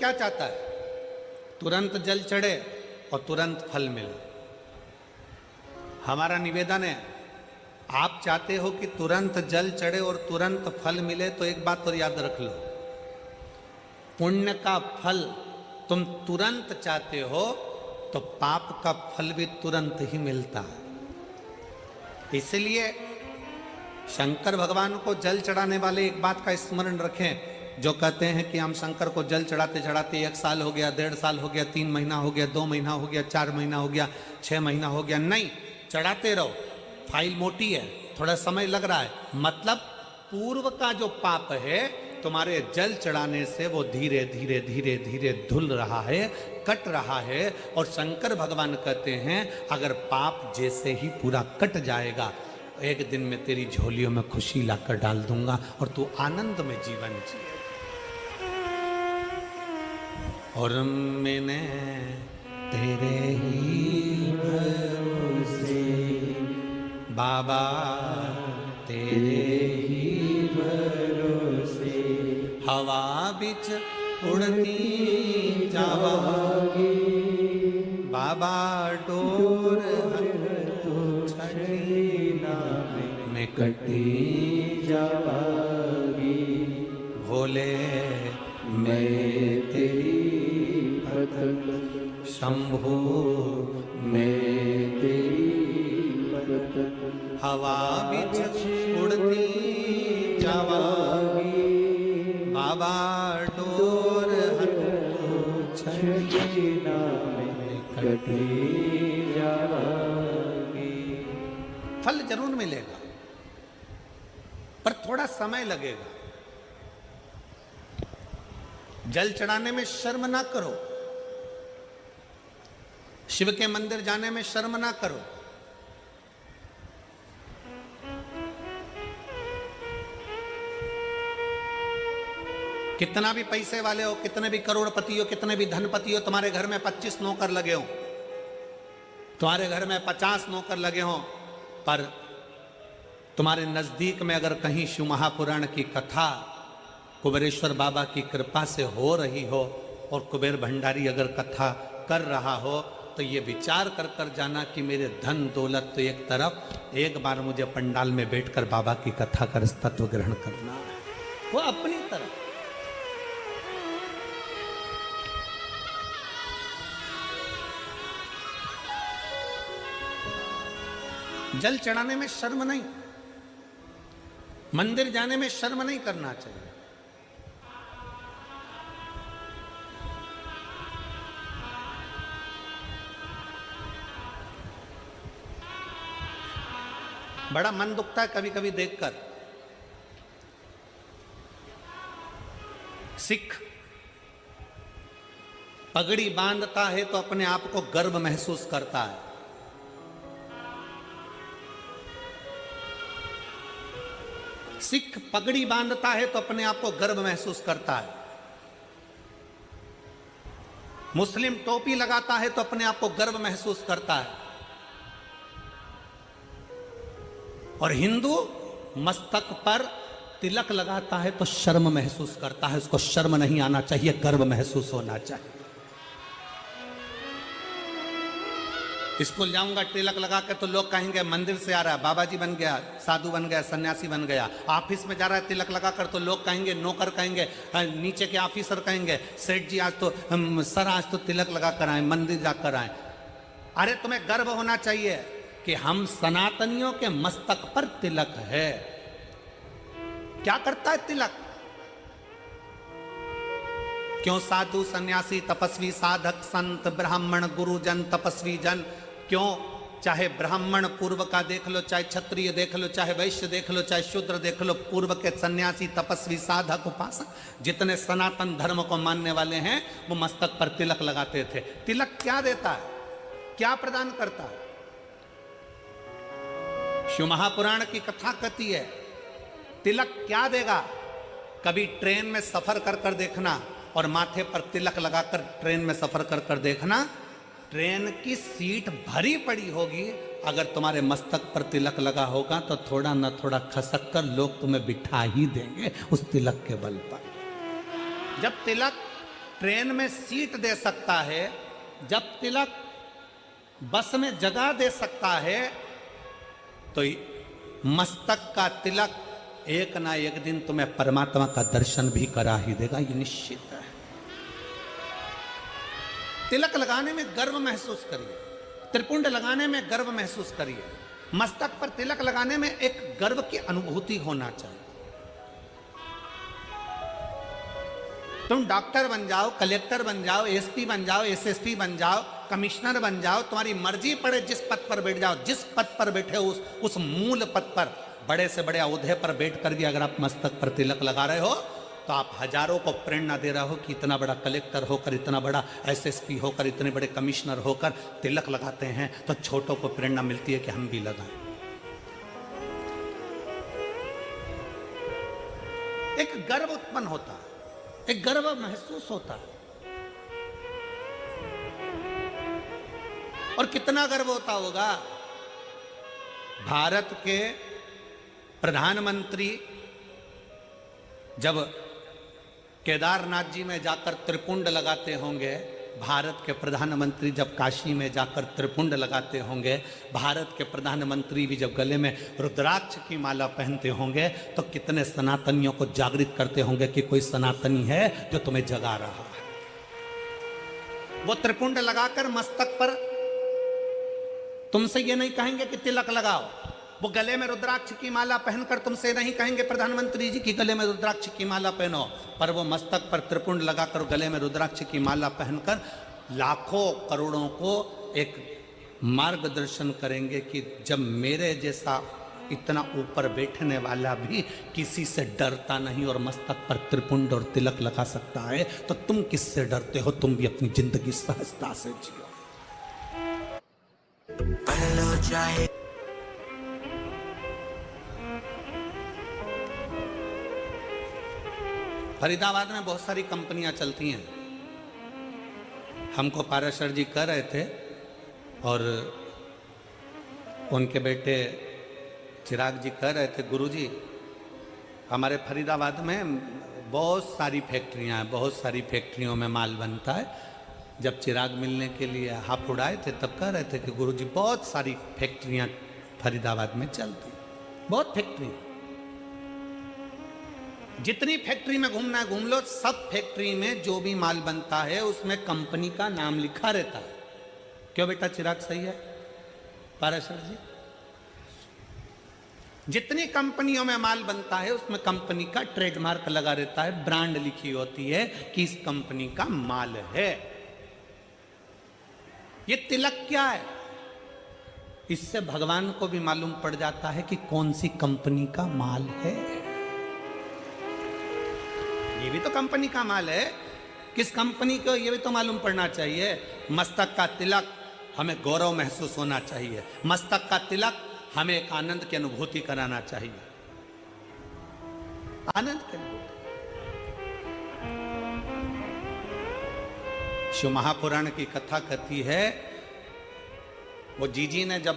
क्या चाहता है? तुरंत जल चढ़े और तुरंत फल मिले। हमारा निवेदन है, आप चाहते हो कि तुरंत जल चढ़े और तुरंत फल मिले, तो एक बात और याद रख लो, पुण्य का फल तुम तुरंत चाहते हो तो पाप का फल भी तुरंत ही मिलता है। इसलिए शंकर भगवान को जल चढ़ाने वाले एक बात का स्मरण रखें, जो कहते हैं कि हम शंकर को जल चढ़ाते चढ़ाते 1 साल हो गया, 1.5 साल हो गया, 3 महीना हो गया, 2 महीना हो गया, 4 महीना हो गया, 6 महीना हो गया। नहीं, चढ़ाते रहो। फाइल मोटी है, थोड़ा समय लग रहा है, मतलब पूर्व का जो पाप है तुम्हारे जल चढ़ाने से वो धीरे धीरे धीरे धीरे धुल रहा है, कट रहा है। और शंकर भगवान कहते हैं अगर पाप जैसे ही पूरा कट जाएगा, एक दिन में तेरी झोलियों में खुशी लाकर डाल दूंगा और तू आनंद में जीवन जिए। और मैंने तेरे ही भरोसे बाबा, तेरे ही भरोसे हवा बिच उड़ती जावागी, बाबा डोर छड़ीना में कटी जावागी। भोले मैं तेरी भक्त, शंभो मैं तेरी भक्त, हवा बिच उड़ती जावागी, बाबा डोर छड़ीना में कटी जावागी। फल जरूर मिलेगा, पर थोड़ा समय लगेगा। जल चढ़ाने में शर्म ना करो, शिव के मंदिर जाने में शर्म ना करो। कितना भी पैसे वाले हो, कितने भी करोड़पति हो, कितने भी धनपति हो, तुम्हारे घर में 25 नौकर लगे हो, तुम्हारे घर में 50 नौकर लगे हो, पर तुम्हारे नजदीक में अगर कहीं शिव महापुराण की कथा कुबेरेश्वर बाबा की कृपा से हो रही हो और कुबेर भंडारी अगर कथा कर रहा हो, तो ये विचार कर कर जाना कि मेरे धन दौलत तो एक तरफ, एक बार मुझे पंडाल में बैठकर बाबा की कथा कर तत्व ग्रहण करना है, वो अपनी तरफ। जल चढ़ाने में शर्म नहीं, मंदिर जाने में शर्म नहीं करना चाहिए। बड़ा मन दुखता है कभी कभी देखकर, सिख पगड़ी बांधता है तो अपने आप को गर्व महसूस करता है, सिख पगड़ी बांधता है तो अपने आप को गर्व महसूस करता है, मुस्लिम टोपी लगाता है तो अपने आप को गर्व महसूस करता है, और हिंदू मस्तक पर तिलक लगाता है तो शर्म महसूस करता है। उसको शर्म नहीं आना चाहिए, गर्व महसूस होना चाहिए। स्कूल जाऊंगा तिलक लगा के तो लोग कहेंगे मंदिर से आ रहा है, बाबा जी बन गया, साधु बन गया, सन्यासी बन गया। ऑफिस में जा रहा है तिलक लगा कर तो लोग कहेंगे, नौकर कहेंगे, नीचे के ऑफिसर कहेंगे, सेठ जी आज तो सर आज तो तिलक लगा कर आए, मंदिर जाकर आए। अरे तुम्हें गर्व होना चाहिए कि हम सनातनियों के मस्तक पर तिलक है। क्या करता है तिलक? क्यों साधु सन्यासी तपस्वी साधक संत ब्राह्मण गुरुजन तपस्वी जन, क्यों चाहे ब्राह्मण पूर्व का देख लो, चाहे क्षत्रिय देख लो, चाहे वैश्य देख लो, चाहे शूद्र देख लो, पूर्व के सन्यासी तपस्वी साधक उपासक जितने सनातन धर्म को मानने वाले हैं वो मस्तक पर तिलक लगाते थे। तिलक क्या देता है, क्या प्रदान करता है? शिव महापुराण की कथा कहती है तिलक क्या देगा। कभी ट्रेन में सफर कर कर देखना और माथे पर तिलक लगाकर ट्रेन में सफर कर कर देखना, ट्रेन की सीट भरी पड़ी होगी, अगर तुम्हारे मस्तक पर तिलक लगा होगा तो थोड़ा न थोड़ा खसक कर लोग तुम्हें बिठा ही देंगे उस तिलक के बल पर। जब तिलक ट्रेन में सीट दे सकता है, जब तिलक बस में जगह दे सकता है, तो मस्तक का तिलक एक ना एक दिन तुम्हें परमात्मा का दर्शन भी करा ही देगा, ये निश्चित है। तिलक लगाने में गर्व महसूस करिए, त्रिपुंड लगाने में गर्व महसूस करिए, मस्तक पर तिलक लगाने में एक गर्व की अनुभूति होना चाहिए। तुम डॉक्टर बन जाओ, कलेक्टर बन जाओ, एसपी बन जाओ, एसएसपी बन जाओ, कमिश्नर बन जाओ, तुम्हारी मर्जी पड़े जिस पद पर बैठ जाओ, जिस पद पर बैठे हो उस मूल पद पर, बड़े से बड़े औहदे पर बैठ कर भी अगर आप मस्तक पर तिलक लगा रहे हो तो आप हजारों को प्रेरणा दे रहे हो कि इतना बड़ा कलेक्टर होकर, इतना बड़ा एसएसपी होकर, इतने बड़े कमिश्नर होकर तिलक लगाते हैं, तो छोटों को प्रेरणा मिलती है कि हम भी लगाएं। एक गर्व उत्पन्न होता है, एक गर्व महसूस होता है। और कितना गर्व होता होगा, भारत के प्रधानमंत्री जब केदारनाथ जी में जाकर त्रिपुंड लगाते होंगे, भारत के प्रधानमंत्री जब काशी में जाकर त्रिपुंड लगाते होंगे, भारत के प्रधानमंत्री भी जब गले में रुद्राक्ष की माला पहनते होंगे, तो कितने सनातनियों को जागृत करते होंगे कि कोई सनातनी है जो तुम्हें जगा रहा है। वो त्रिपुंड लगाकर मस्तक पर तुमसे ये नहीं कहेंगे कि तिलक लगाओ, वो गले में रुद्राक्ष की माला पहनकर तुमसे नहीं कहेंगे प्रधानमंत्री जी की गले में रुद्राक्ष की माला पहनो, पर वो मस्तक पर त्रिपुंड लगाकर गले में रुद्राक्ष की माला पहनकर लाखों करोड़ों को एक मार्गदर्शन करेंगे कि जब मेरे जैसा इतना ऊपर बैठने वाला भी किसी से डरता नहीं और मस्तक पर त्रिपुंड और तिलक लगा सकता है, तो तुम किससे डरते हो? तुम भी अपनी जिंदगी सहजता से जियो। फरीदाबाद में बहुत सारी कंपनियां चलती हैं। हमको पाराशर जी कह रहे थे और उनके बेटे चिराग जी कह रहे थे, गुरुजी हमारे फरीदाबाद में बहुत सारी फैक्ट्रियां हैं, बहुत सारी फैक्ट्रियों में माल बनता है। जब चिराग मिलने के लिए हाथ उड़ाए थे तब कह रहे थे कि गुरुजी बहुत सारी फैक्ट्रियां फरीदाबाद में चलती, बहुत फैक्ट्री, जितनी फैक्ट्री में घूमना है घूम लो, सब फैक्ट्री में जो भी माल बनता है उसमें कंपनी का नाम लिखा रहता है। क्यों बेटा चिराग, सही है पाराशर जी? जितनी कंपनियों में माल बनता है उसमें कंपनी का ट्रेडमार्क लगा रहता है, ब्रांड लिखी होती है कि इस कंपनी का माल है। ये तिलक क्या है? इससे भगवान को भी मालूम पड़ जाता है कि कौन सी कंपनी का माल है। ये भी तो कंपनी का माल है, किस कंपनी को ये भी तो मालूम पड़ना चाहिए। मस्तक का तिलक हमें गौरव महसूस होना चाहिए, मस्तक का तिलक हमें एक आनंद की अनुभूति कराना चाहिए, आनंद की अनुभूति। शिव महापुराण की कथा कहती है, वो जीजी ने जब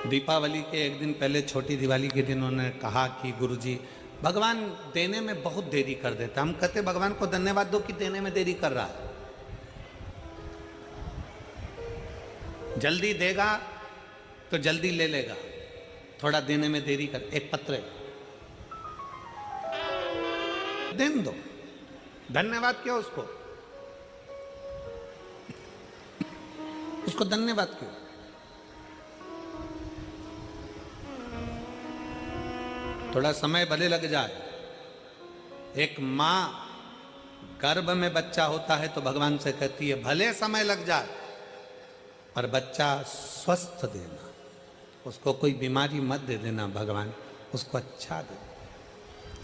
दीपावली के एक दिन पहले, छोटी दिवाली के दिन उन्होंने कहा कि गुरुजी भगवान देने में बहुत देरी कर देता। हम कहते भगवान को धन्यवाद दो कि देने में देरी कर रहा है, जल्दी देगा तो जल्दी ले लेगा, थोड़ा देने में देरी कर। एक पत्र दे दो, धन्यवाद क्यों उसको, उसको धन्यवाद क्यों? थोड़ा समय भले लग जाए। एक माँ गर्भ में बच्चा होता है तो भगवान से कहती है भले समय लग जाए पर बच्चा स्वस्थ देना, उसको कोई बीमारी मत दे देना, भगवान उसको अच्छा दे।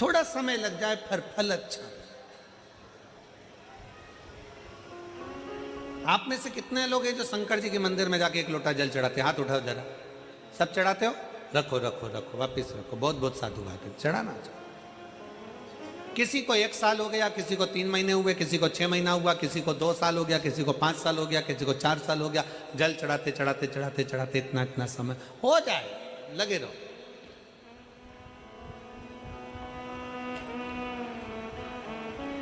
थोड़ा समय लग जाए फिर फल अच्छा दे। आप में से कितने लोग हैं जो शंकर जी के मंदिर में जाके एक लोटा जल चढ़ाते? हाथ उठाओ जरा। सब चढ़ाते हो? रखो रखो रखो, वापिस रखो। बहुत बहुत साधु बात है, चढ़ाना चाहिए। किसी को 1 साल हो गया, किसी को 3 महीने हुए, किसी को 6 महीना हुआ, किसी को 2 साल हो गया, किसी को 5 साल हो गया, किसी को 4 साल हो गया। जल चढ़ाते चढ़ाते चढ़ाते चढ़ाते इतना इतना समय हो जाए, लगे रहो।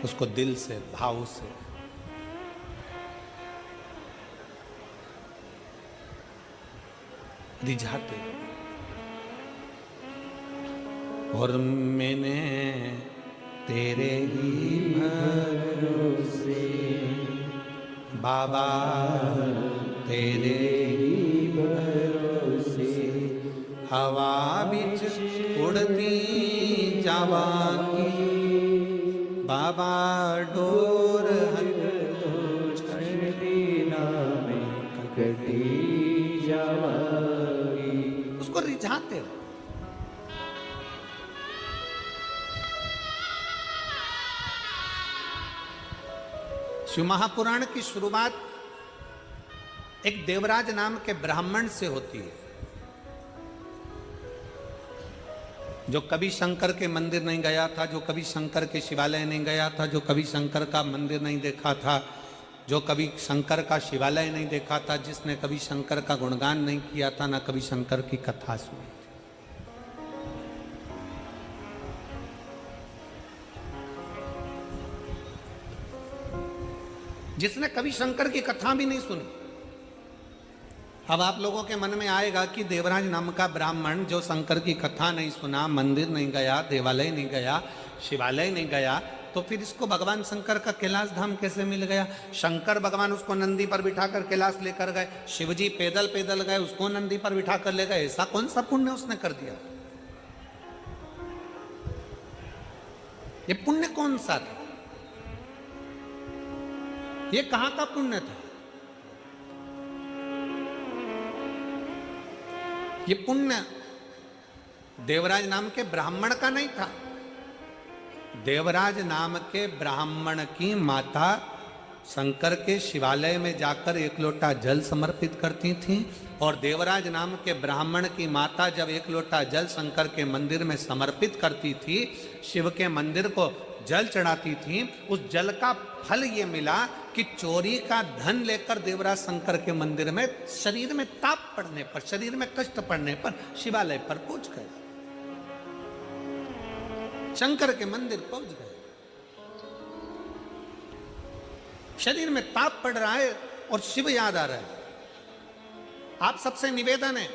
उसको दिल से, भाव से। रिझाते और मैंने तेरे ही भरोसे बाबा, तेरे ही भरोसे हवा बिच उड़ती जावांगी बाबा, डोर उसको रिझाते हो। शिव महापुराण की शुरुआत एक देवराज नाम के ब्राह्मण से होती है, जो कभी शंकर के मंदिर नहीं गया था, जो कभी शंकर के शिवालय नहीं गया था, जो कभी शंकर का मंदिर नहीं देखा था, जो कभी शंकर का शिवालय नहीं देखा था, जिसने कभी शंकर का गुणगान नहीं किया था, ना कभी शंकर की कथा सुनी थी। जिसने कभी शंकर की कथा भी नहीं सुनी। अब आप लोगों के मन में आएगा कि देवराज नाम का ब्राह्मण जो शंकर की कथा नहीं सुना, मंदिर नहीं गया, देवालय नहीं गया, शिवालय नहीं गया, तो फिर इसको भगवान शंकर का कैलाश धाम कैसे मिल गया? शंकर भगवान उसको नंदी पर बिठाकर कैलाश लेकर गए, शिवजी पैदल पैदल गए, उसको नंदी पर बिठाकर ले गए। ऐसा कौन सा पुण्य उसने कर दिया? ये पुण्य कौन सा था? ये कहां का पुण्य था? ये पुण्य देवराज नाम के ब्राह्मण का नहीं था। देवराज नाम के ब्राह्मण की माता शंकर के शिवालय में जाकर एक लोटा जल समर्पित करती थी, और देवराज नाम के ब्राह्मण की माता जब एक लोटा जल शंकर के मंदिर में समर्पित करती थी, शिव के मंदिर को जल चढ़ाती थी, उस जल का फल ये मिला कि चोरी का धन लेकर देवराज शंकर के मंदिर में शरीर में ताप पड़ने पर, शरीर में कष्ट पड़ने पर शिवालय पर पहुंच गए, शंकर के मंदिर पहुंच गए। शरीर में ताप पड़ रहा है और शिव याद आ रहा है। आप सबसे निवेदन है,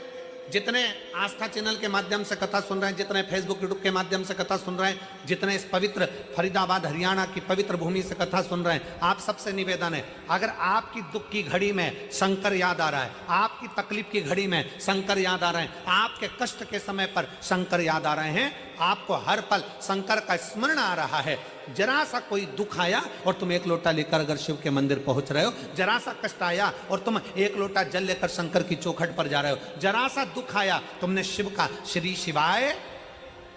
जितने आस्था चैनल के माध्यम से कथा सुन रहे हैं, जितने फेसबुक यूट्यूब के माध्यम से कथा सुन रहे हैं, जितने इस पवित्र फरीदाबाद हरियाणा की पवित्र भूमि से कथा सुन रहे हैं, आप सबसे निवेदन है, अगर आपकी दुख की घड़ी में शंकर याद आ रहा है, आपकी तकलीफ की घड़ी में शंकर याद आ रहे हैं, आपके कष्ट के समय पर शंकर याद आ रहे हैं, आपको हर पल शंकर का स्मरण आ रहा है, जरा सा कोई दुख आया और तुम एक लोटा लेकर अगर शिव के मंदिर पहुंच रहे हो, जरा सा कष्ट आया और तुम एक लोटा जल लेकर शंकर की चौखट पर जा रहे हो, जरा सा दुख आया, तुमने शिव का श्री शिवाय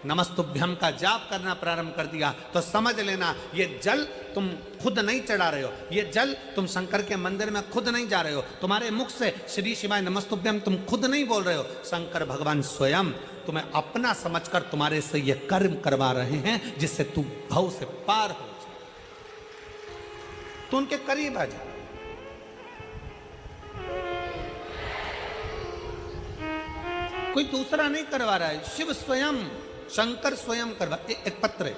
नमस्तुभ्यम का जाप करना प्रारंभ कर दिया, तो समझ लेना ये जल तुम खुद नहीं चढ़ा रहे हो, ये जल तुम शंकर के मंदिर में खुद नहीं जा रहे हो, तुम्हारे मुख से श्री शिवाय नमस्तुभ्यम तुम खुद नहीं बोल रहे हो, शंकर भगवान स्वयं तुम्हें अपना समझकर तुम्हारे से ये कर्म करवा रहे हैं, जिससे तू भव से पार हो जाए, तो उनके करीब आ जा। कोई दूसरा नहीं करवा रहा है, शिव स्वयं, शंकर स्वयं करवा। एक पत्र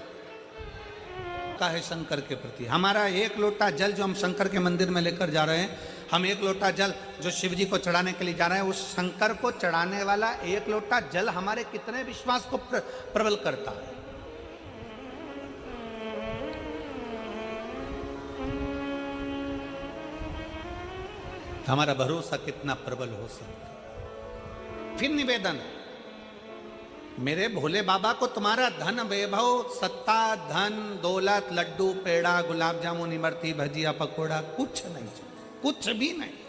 का है शंकर के प्रति, हमारा एक लोटा जल जो हम शंकर के मंदिर में लेकर जा रहे हैं, हम एक लोटा जल जो शिव जी को चढ़ाने के लिए जा रहे हैं, उस शंकर को चढ़ाने वाला एक लोटा जल हमारे कितने विश्वास को प्रबल करता है। हमारा भरोसा कितना प्रबल हो सकता है। फिर निवेदन, मेरे भोले बाबा को तुम्हारा धन वैभव, सत्ता, धन, दौलत, लड्डू, पेड़ा, गुलाब जामुन, इमरती, भजिया, पकोड़ा कुछ नहीं चाहिए, कुछ भी नहीं।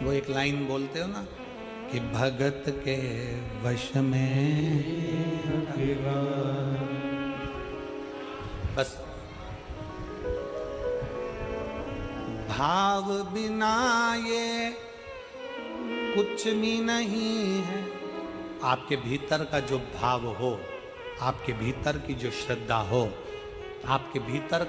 वो एक लाइन बोलते हो ना कि भगत के वश में बस भाव बिना ये कुछ भी नहीं है। आपके भीतर का जो भाव हो, आपके भीतर की जो श्रद्धा हो, आपके भीतर